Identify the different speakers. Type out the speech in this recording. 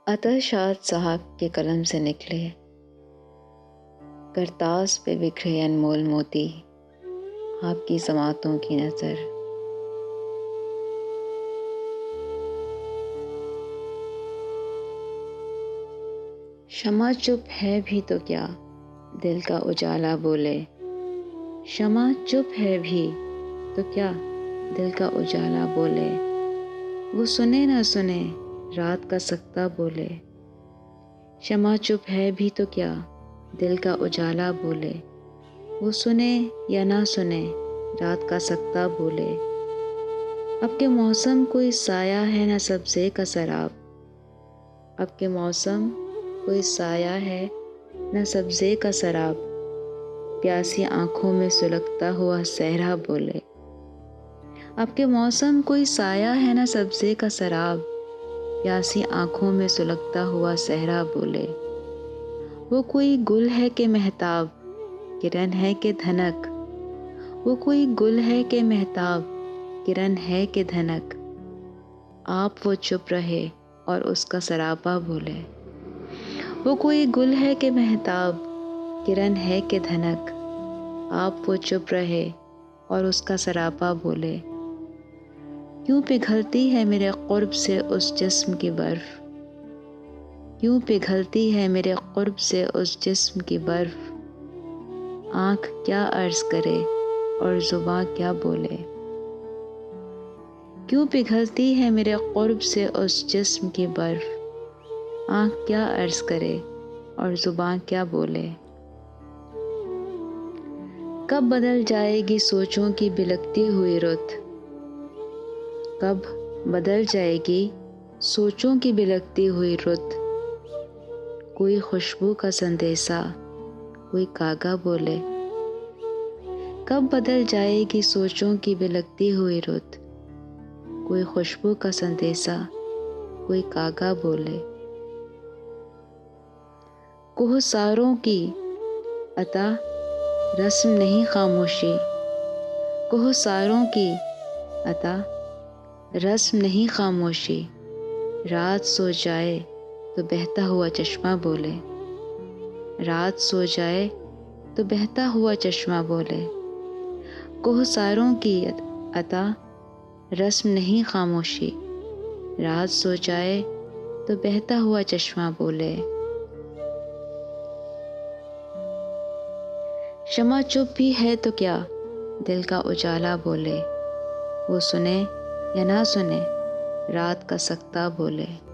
Speaker 1: अतः शाद साहब के कलम से निकले करतास पे बिखरे अनमोल मोती, आपकी समातों की नज़र। शमा चुप है भी तो क्या, दिल का उजाला बोले। शमा चुप है भी तो क्या, दिल का उजाला बोले। वो सुने ना सुने, रात का सकता बोले। शमा चुप है भी तो क्या, दिल का उजाला बोले। वो सुने या ना सुने, रात का सकता बोले। अब के मौसम कोई साया है न सब्ज़े का सराब। अब के मौसम कोई साया है न सब्ज़े का सराब। प्यासी आँखों में सुलगता हुआ सहरा बोले। अब के मौसम कोई साया है न सब्ज़े का सराब। प्यासी आँखों में सुलगता हुआ सहरा बोले। वो कोई गुल है कि महताब, किरण है कि धनक। वो कोई गुल है कि महताब, किरण है कि धनक। आप वो चुप रहे और उसका सरापा बोले। वो कोई गुल है कि महताब, किरण है कि धनक। आप वो चुप रहे और उसका सरापा बोले। क्यों पिघलती है मेरे क़ुर्ब से उस जिस्म की बर्फ़। क्यों पिघलती है मेरे क़ुर्ब से उस जिस्म की बर्फ़। आँख क्या अर्ज़ करे और ज़ुबां क्या बोले। क्यों पिघलती है मेरे क़ुर्ब से उस जिस्म की बर्फ़। आँख क्या अर्ज़ करे और ज़ुबां क्या बोले। कब बदल जाएगी सोचों की बिलखती हुई रुत। कब बदल जाएगी सोचों की बिलखती हुई रुत। कोई खुशबू का संदेशा, कोई कागा बोले। कब बदल जाएगी सोचों की बिलखती हुई रुत। कोई खुशबू का संदेशा, कोई कागा बोले। कोहसारों की अता रस्म नहीं खामोशी। कोहसारों की अता रस्म नहीं खामोशी। रात सो जाए तो बहता हुआ चश्मा बोले। रात सो जाए तो बहता हुआ चश्मा बोले। कोहसारों की अता रस्म नहीं खामोशी। रात सो जाए तो बहता हुआ चश्मा बोले। शमा चुप भी है तो क्या, दिल का उजाला बोले। वो सुने या ना सुने, रात का सकता बोले।